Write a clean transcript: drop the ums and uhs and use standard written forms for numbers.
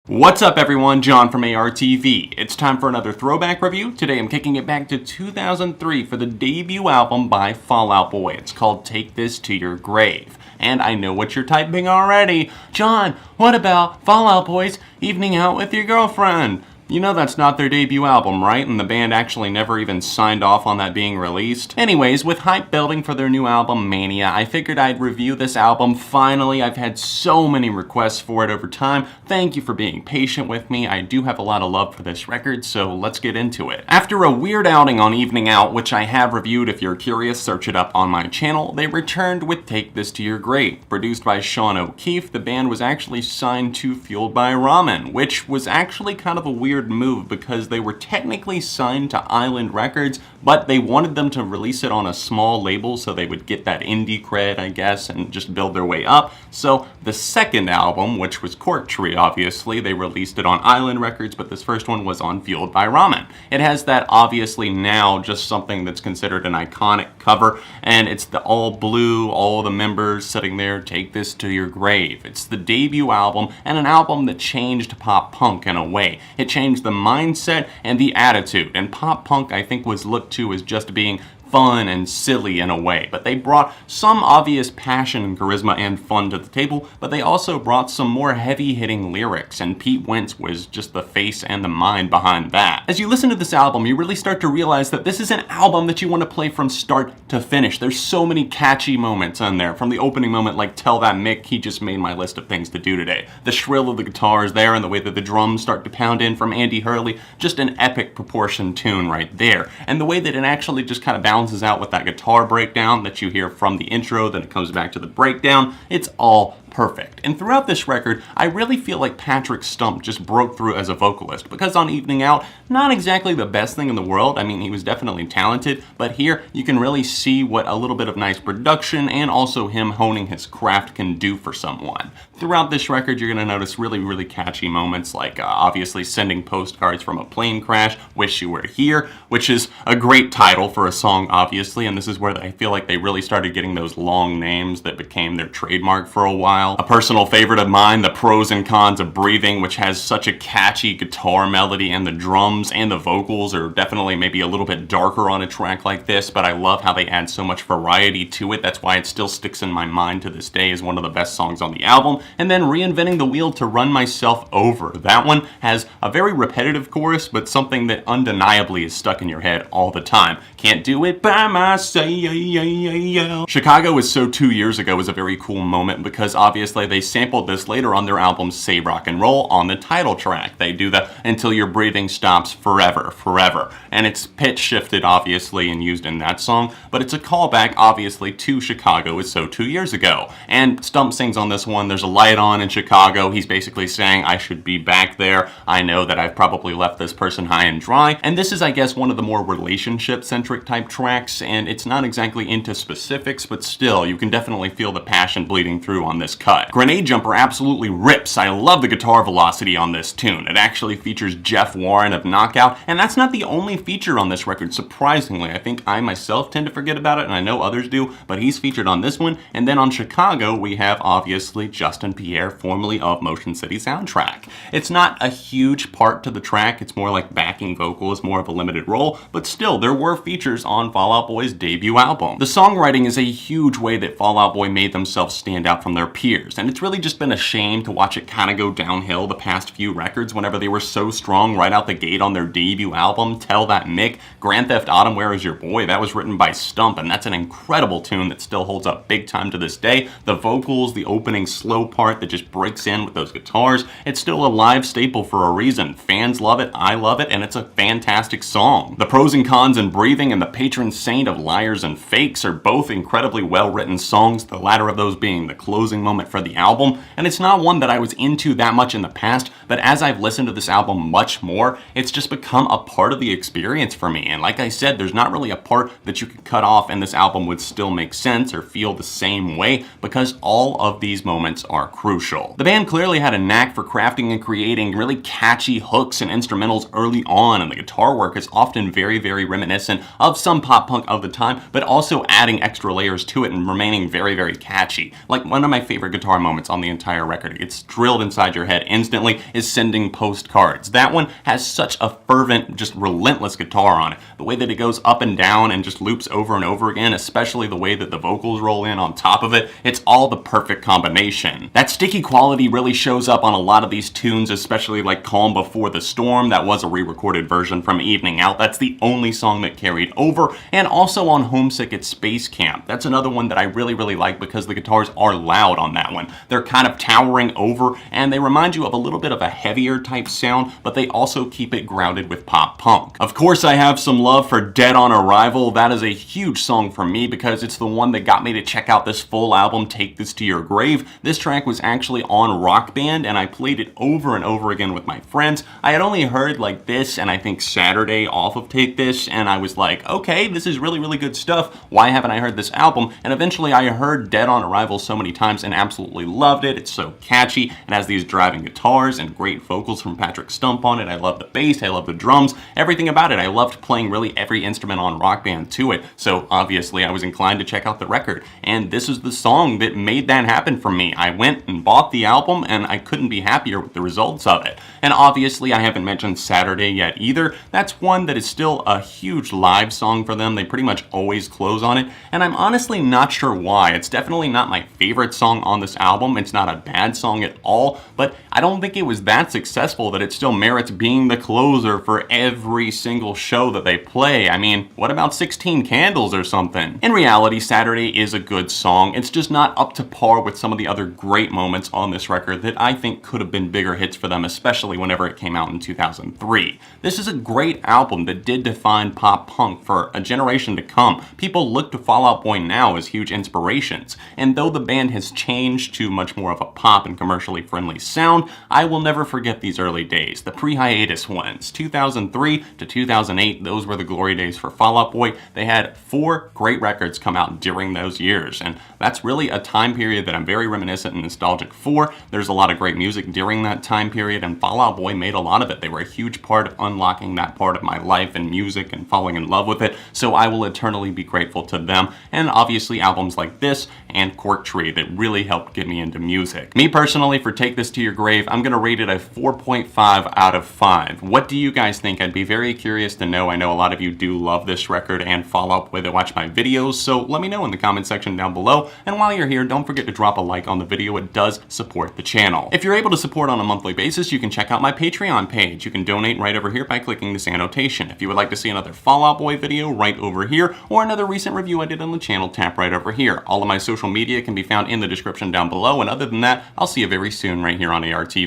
What's up everyone, John from ARTV. It's time for another throwback review. Today I'm kicking it back to 2003 for the debut album by Fall Out Boy. It's called Take This to Your Grave. And I know what you're typing already. John, what about Fall Out Boy's Evening Out with Your Girlfriend? You know that's not their debut album, right? And the band actually never even signed off on that being released. Anyways, with hype building for their new album, Mania, I figured I'd review this album. Finally, I've had so many requests for it over time. Thank you for being patient with me. I do have a lot of love for this record, so let's get into it. After a weird outing on Evening Out, which I have reviewed if you're curious, search it up on my channel, they returned with Take This to Your Grave. Produced by Sean O'Keefe, the band was actually signed to Fueled by Ramen, which was actually kind of a weird move because they were technically signed to Island Records, but they wanted them to release it on a small label so they would get that indie cred, I guess, and just build their way up. So the second album, which was Cork Tree, obviously, they released it on Island Records, but this first one was on Fueled by Ramen. It has that obviously now just something that's considered an iconic cover, and it's the all blue, all the members sitting there, take this to your grave. It's the debut album, and an album that changed pop punk in a way. It changed the mindset and the attitude, and pop punk I think was looked to as just being fun and silly in a way, but they brought some obvious passion and charisma and fun to the table, but they also brought some more heavy-hitting lyrics, and Pete Wentz was just the face and the mind behind that. As you listen to this album, you really start to realize that this is an album that you want to play from start to finish. There's so many catchy moments in there, from the opening moment like Tell That Mick, he just made my list of things to do today. The shrill of the guitars there and the way that the drums start to pound in from Andy Hurley, just an epic proportion tune right there. And the way that it actually just kind of balances out with that guitar breakdown that you hear from the intro, then it comes back to the breakdown. It's all perfect. And throughout this record, I really feel like Patrick Stump just broke through as a vocalist, because on Evening Out, not exactly the best thing in the world. I mean, he was definitely talented, but here you can really see what a little bit of nice production and also him honing his craft can do for someone. Throughout this record, you're going to notice really catchy moments like obviously Sending Postcards from a Plane Crash, Wish You Were Here, which is a great title for a song, obviously, and this is where I feel like they really started getting those long names that became their trademark for a while. A personal favorite of mine, The Pros and Cons of Breathing, which has such a catchy guitar melody, and the drums and the vocals are definitely maybe a little bit darker on a track like this, but I love how they add so much variety to it. That's why it still sticks in my mind to this day as one of the best songs on the album. And then Reinventing the Wheel to Run Myself Over. That one has a very repetitive chorus, but something that undeniably is stuck in your head all the time. Can't do it by myself. Chicago Is So 2 Years Ago is a very cool moment because obviously they sampled this later on their album Say Rock and Roll on the title track. They do the Until Your Breathing Stops Forever, Forever. And it's pitch shifted obviously and used in that song, but it's a callback obviously to Chicago Is So 2 Years Ago. And Stump sings on this one, there's a light on in Chicago. He's basically saying, I should be back there. I know that I've probably left this person high and dry. And this is, I guess, one of the more relationship-centric type tracks, and it's not exactly into specifics, but still, you can definitely feel the passion bleeding through on this cut. Grenade Jumper absolutely rips. I love the guitar velocity on this tune. It actually features Jeff Warren of Knockout, and that's not the only feature on this record, surprisingly. I think I myself tend to forget about it, and I know others do, but he's featured on this one. And then on Chicago, we have obviously Justin Pierre, formerly of Motion City Soundtrack. It's not a huge part to the track, it's more like backing vocals, more of a limited role, but still, there were features on Fall Out Boy's debut album. The songwriting is a huge way that Fall Out Boy made themselves stand out from their peers, and it's really just been a shame to watch it kind of go downhill the past few records whenever they were so strong right out the gate on their debut album, Tell That Mick. Grand Theft Autumn, Where Is Your Boy? That was written by Stump, and that's an incredible tune that still holds up big time to this day. The vocals, the opening slow part that just breaks in with those guitars, it's still a live staple for a reason. Fans love it, I love it, and it's a fantastic song. The Pros and Cons and Breathing and The Patron Saint of Liars and Fakes are both incredibly well-written songs, the latter of those being the closing moment for the album, and it's not one that I was into that much in the past, but as I've listened to this album much more, it's just become a part of the experience for me, and like I said, there's not really a part that you could cut off and this album would still make sense or feel the same way, because all of these moments are crucial. The band clearly had a knack for crafting and creating really catchy hooks and instrumentals early on, and the guitar work is often very reminiscent of some pop punk of the time, but also adding extra layers to it and remaining very catchy. Like one of my favorite favorite guitar moments on the entire record. It's drilled inside your head instantly, is Sending Postcards. That one has such a fervent, just relentless guitar on it. The way that it goes up and down and just loops over and over again, especially the way that the vocals roll in on top of it, it's all the perfect combination. That sticky quality really shows up on a lot of these tunes, especially like Calm Before the Storm. That was a re-recorded version from Evening Out. That's the only song that carried over. And also on Homesick at Space Camp. That's another one that I really like because the guitars are loud on that one. They're kind of towering over and they remind you of a little bit of a heavier type sound, but they also keep it grounded with pop punk. Of course, I have some love for Dead on Arrival. That is a huge song for me because it's the one that got me to check out this full album, Take This to Your Grave. This track was actually on Rock Band and I played it over and over again with my friends. I had only heard like this and I think Saturday off of Take This, and I was like, okay, this is really good stuff. Why haven't I heard this album? And eventually I heard Dead on Arrival so many times and absolutely loved it. It's so catchy. It has these driving guitars and great vocals from Patrick Stump on it. I love the bass, I love the drums, everything about it. I loved playing really every instrument on Rock Band to it. So obviously I was inclined to check out the record. And this is the song that made that happen for me. I went and bought the album and I couldn't be happier with the results of it. And obviously I haven't mentioned Saturday yet either. That's one that is still a huge live song for them. They pretty much always close on it. And I'm honestly not sure why. It's definitely not my favorite song on this album. It's not a bad song at all, but I don't think it was that successful that it still merits being the closer for every single show that they play. I mean, what about 16 Candles or something? In reality, Saturday is a good song. It's just not up to par with some of the other great moments on this record that I think could have been bigger hits for them, especially whenever it came out in 2003. This is a great album that did define pop punk for a generation to come. People look to Fall Out Boy now as huge inspirations, and though the band has changed to much more of a pop and commercially friendly sound, I will never forget these early days, the pre-hiatus ones. 2003 to 2008, those were the glory days for Fall Out Boy. They had 4 great records come out during those years, and that's really a time period that I'm very reminiscent and nostalgic for. There's a lot of great music during that time period, and Fall Out Boy made a lot of it. They were a huge part of unlocking that part of my life and music and falling in love with it, so I will eternally be grateful to them, and obviously albums like this and Cork Tree that really helped get me into music. Me personally, for Take This to Your Grave, I'm gonna rate it a 4.5 out of 5. What do you guys think? I'd be very curious to know. I know a lot of you do love this record and Fall Out Boy that watch my videos, so let me know in the comment section down below. And while you're here, don't forget to drop a like on the video. It does support the channel. If you're able to support on a monthly basis, you can check out my Patreon page. You can donate right over here by clicking this annotation. If you would like to see another Fall Out Boy video, right over here, or another recent review I did on the channel, tap right over here. All of my social media can be found in the description down below, and other than that, I'll see you very soon right here on ARTV.